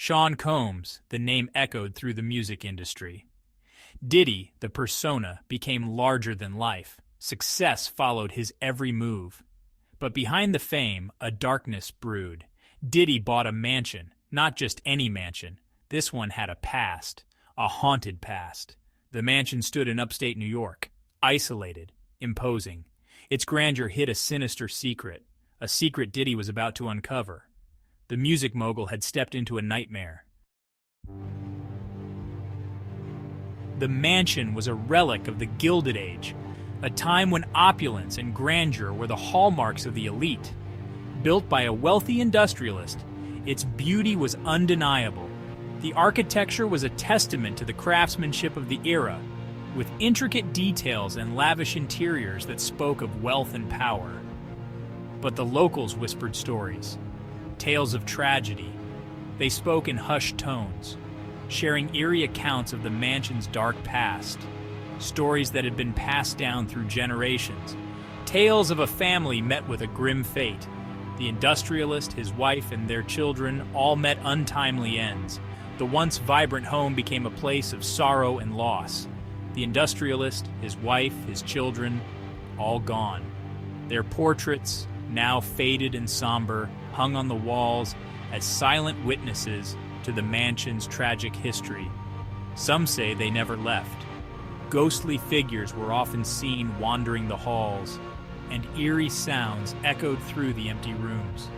Sean Combs, the name echoed through the music industry. Diddy, the persona, became larger than life. Success followed his every move. But behind the fame, a darkness brewed. Diddy bought a mansion, not just any mansion. This one had a past, a haunted past. The mansion stood in upstate New York, isolated, imposing. Its grandeur hid a sinister secret, a secret Diddy was about to uncover. The music mogul had stepped into a nightmare. The mansion was a relic of the Gilded Age, a time when opulence and grandeur were the hallmarks of the elite. Built by a wealthy industrialist, its beauty was undeniable. The architecture was a testament to the craftsmanship of the era, with intricate details and lavish interiors that spoke of wealth and power. But the locals whispered stories, tales of tragedy. They spoke in hushed tones, sharing eerie accounts of the mansion's dark past, stories that had been passed down through generations, tales of a family met with a grim fate. The industrialist, his wife, and their children all met untimely ends. The once vibrant home became a place of sorrow and loss. The industrialist, his wife, his children, all gone. Their portraits, now faded and somber, hung on the walls as silent witnesses to the mansion's tragic history. Some say they never left. Ghostly figures were often seen wandering the halls, and eerie sounds echoed through the empty rooms.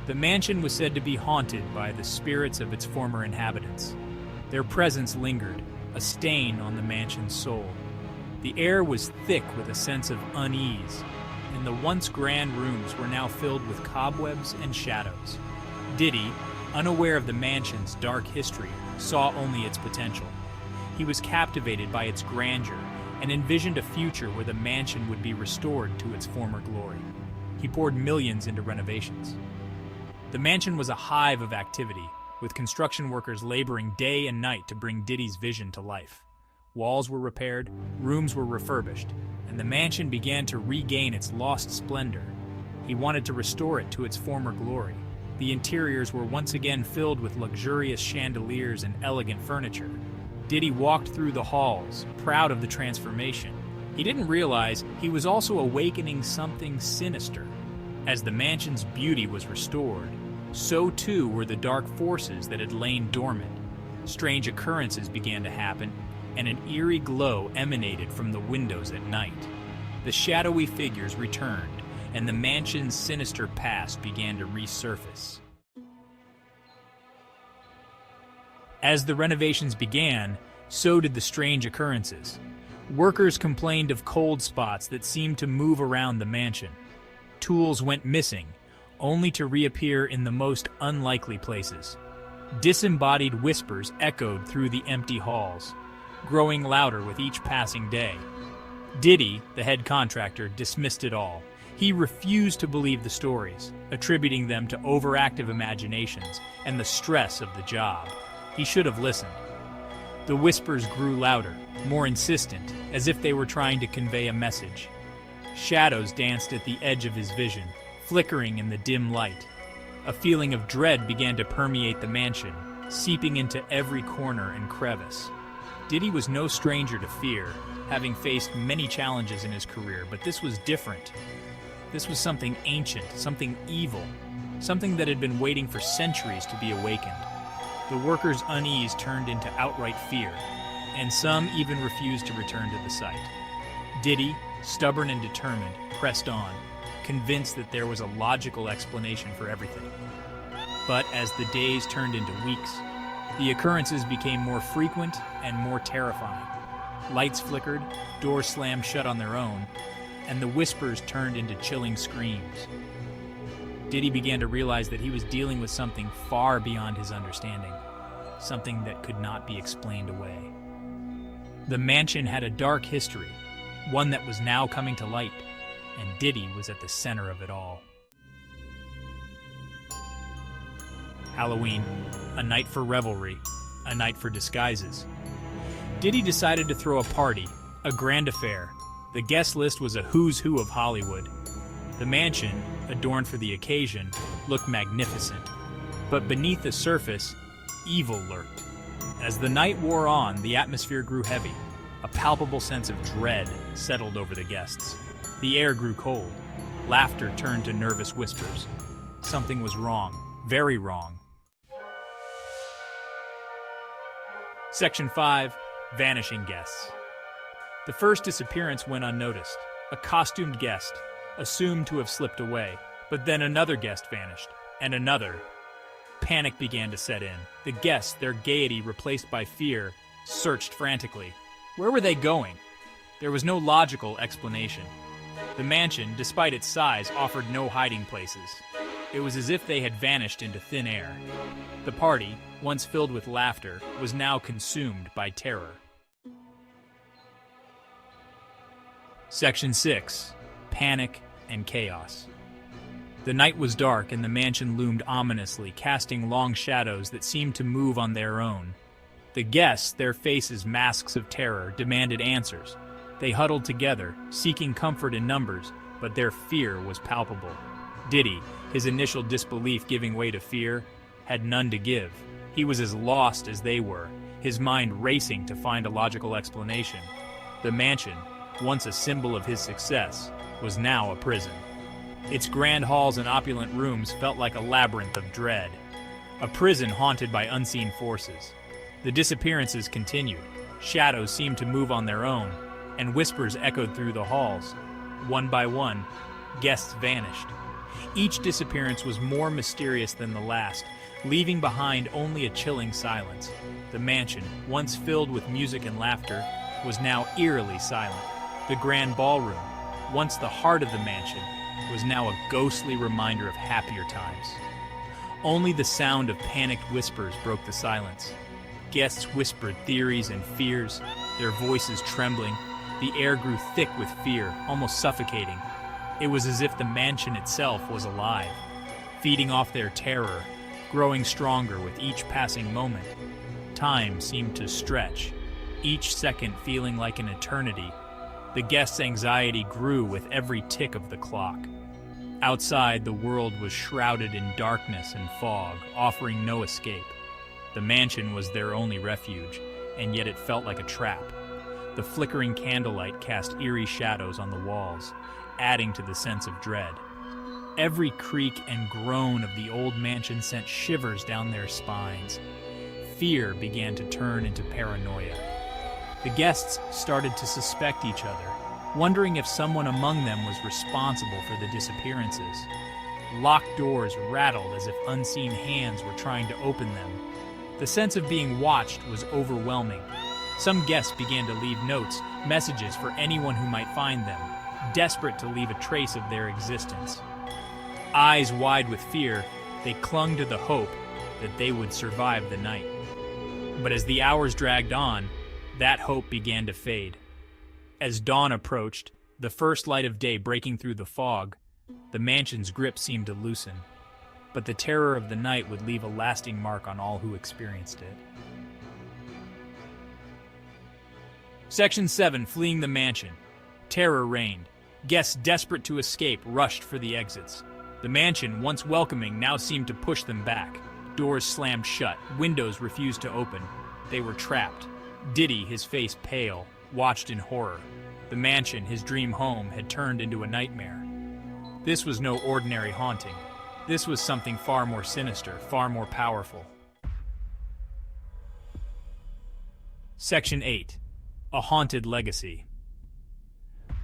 The mansion was said to be haunted by the spirits of its former inhabitants. Their presence lingered, a stain on the mansion's soul. The air was thick with a sense of unease, and the once grand rooms were now filled with cobwebs and shadows. Diddy, unaware of the mansion's dark history, saw only its potential. He was captivated by its grandeur and envisioned a future where the mansion would be restored to its former glory. He poured millions into renovations. The mansion was a hive of activity, with construction workers laboring day and night to bring Diddy's vision to life. Walls were repaired, rooms were refurbished, and the mansion began to regain its lost splendor. He wanted to restore it to its former glory. The interiors were once again filled with luxurious chandeliers and elegant furniture. Diddy walked through the halls, proud of the transformation. He didn't realize he was also awakening something sinister. As the mansion's beauty was restored, so too were the dark forces that had lain dormant. Strange occurrences began to happen, and an eerie glow emanated from the windows at night. The shadowy figures returned, and the mansion's sinister past began to resurface. As the renovations began, so did the strange occurrences. Workers complained of cold spots that seemed to move around the mansion. Tools went missing, only to reappear in the most unlikely places. Disembodied whispers echoed through the empty halls, growing louder with each passing day. Diddy, the head contractor, dismissed it all. He refused to believe the stories, attributing them to overactive imaginations and the stress of the job. He should have listened. The whispers grew louder, more insistent, as if they were trying to convey a message. Shadows danced at the edge of his vision, flickering in the dim light. A feeling of dread began to permeate the mansion, seeping into every corner and crevice. Diddy was no stranger to fear, having faced many challenges in his career, but this was different. This was something ancient, something evil, something that had been waiting for centuries to be awakened. The workers' unease turned into outright fear, and some even refused to return to the site. Diddy, stubborn and determined, pressed on, convinced that there was a logical explanation for everything. But as the days turned into weeks, the occurrences became more frequent and more terrifying. Lights flickered, doors slammed shut on their own, and the whispers turned into chilling screams. Diddy began to realize that he was dealing with something far beyond his understanding, something that could not be explained away. The mansion had a dark history, one that was now coming to light, and Diddy was at the center of it all. Halloween, a night for revelry, a night for disguises. Diddy decided to throw a party, a grand affair. The guest list was a who's who of Hollywood. The mansion, adorned for the occasion, looked magnificent. But beneath the surface, evil lurked. As the night wore on, the atmosphere grew heavy. A palpable sense of dread settled over the guests. The air grew cold. Laughter turned to nervous whispers. Something was wrong, very wrong. Section 5. Vanishing Guests. The first disappearance went unnoticed. A costumed guest, assumed to have slipped away, but then another guest vanished, and another. Panic began to set in. The guests, their gaiety replaced by fear, searched frantically. Where were they going? There was no logical explanation. The mansion, despite its size, offered no hiding places. It was as if they had vanished into thin air. The party, once filled with laughter, was now consumed by terror. Section 6. Panic and Chaos. The night was dark and the mansion loomed ominously, casting long shadows that seemed to move on their own. The guests, their faces masks of terror, demanded answers. They huddled together, seeking comfort in numbers, but their fear was palpable. Diddy, his initial disbelief giving way to fear, had none to give. He was as lost as they were, his mind racing to find a logical explanation. The mansion, once a symbol of his success, was now a prison. Its grand halls and opulent rooms felt like a labyrinth of dread. A prison haunted by unseen forces. The disappearances continued. Shadows seemed to move on their own, and whispers echoed through the halls. One by one, guests vanished. Each disappearance was more mysterious than the last, leaving behind only a chilling silence. The mansion, once filled with music and laughter, was now eerily silent. The grand ballroom, once the heart of the mansion, was now a ghostly reminder of happier times. Only the sound of panicked whispers broke the silence. Guests whispered theories and fears, their voices trembling. The air grew thick with fear, almost suffocating. It was as if the mansion itself was alive, feeding off their terror, growing stronger with each passing moment. Time seemed to stretch, each second feeling like an eternity. The guests' anxiety grew with every tick of the clock. Outside, the world was shrouded in darkness and fog, offering no escape. The mansion was their only refuge, and yet it felt like a trap. The flickering candlelight cast eerie shadows on the walls, adding to the sense of dread. Every creak and groan of the old mansion sent shivers down their spines. Fear began to turn into paranoia. The guests started to suspect each other, wondering if someone among them was responsible for the disappearances. Locked doors rattled as if unseen hands were trying to open them. The sense of being watched was overwhelming. Some guests began to leave notes, messages for anyone who might find them, desperate to leave a trace of their existence. Eyes wide with fear, they clung to the hope that they would survive the night. But as the hours dragged on, that hope began to fade. As dawn approached, the first light of day breaking through the fog, the mansion's grip seemed to loosen. But the terror of the night would leave a lasting mark on all who experienced it. Section 7. Fleeing the mansion. Terror reigned. Guests desperate to escape rushed for the exits. The mansion, once welcoming, now seemed to push them back. Doors slammed shut, windows refused to open. They were trapped. Diddy, his face pale, watched in horror. The mansion, his dream home, had turned into a nightmare. This was no ordinary haunting. This was something far more sinister, far more powerful. Section 8. A Haunted Legacy.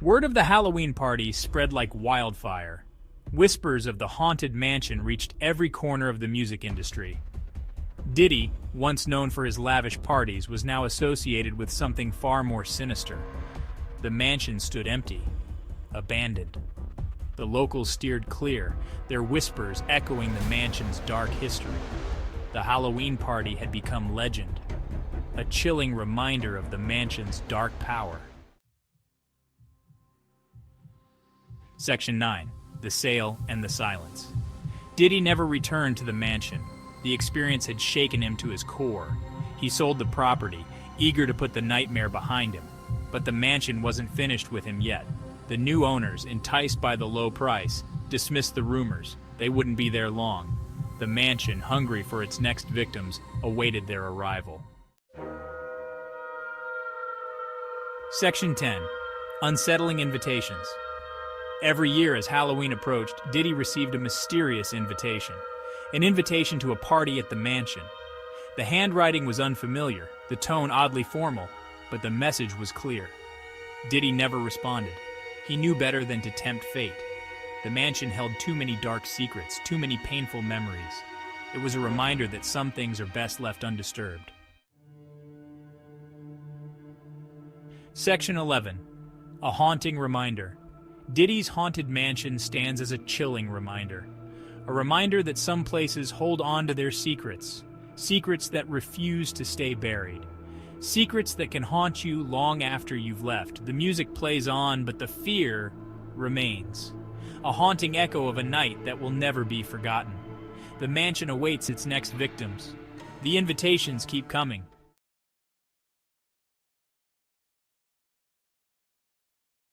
Word of the Halloween party spread like wildfire. Whispers of the haunted mansion reached every corner of the music industry. Diddy, once known for his lavish parties, was now associated with something far more sinister. The mansion stood empty, abandoned. The locals steered clear, their whispers echoing the mansion's dark history. The Halloween party had become legend, a chilling reminder of the mansion's dark power. Section 9. The Sale and the Silence. Diddy never returned to the mansion. The experience had shaken him to his core. He sold the property, eager to put the nightmare behind him. But the mansion wasn't finished with him yet. The new owners, enticed by the low price, dismissed the rumors. They wouldn't be there long. The mansion, hungry for its next victims, awaited their arrival. Section 10. Unsettling invitations. Every year as Halloween approached, Diddy received a mysterious invitation. An invitation to a party at the mansion. The handwriting was unfamiliar, the tone oddly formal, but the message was clear. Diddy never responded. He knew better than to tempt fate. The mansion held too many dark secrets, too many painful memories. It was a reminder that some things are best left undisturbed. Section 11. A haunting reminder. Diddy's haunted mansion stands as a chilling reminder. A reminder that some places hold on to their secrets. Secrets that refuse to stay buried. Secrets that can haunt you long after you've left. The music plays on, but the fear remains. A haunting echo of a night that will never be forgotten. The mansion awaits its next victims. The invitations keep coming,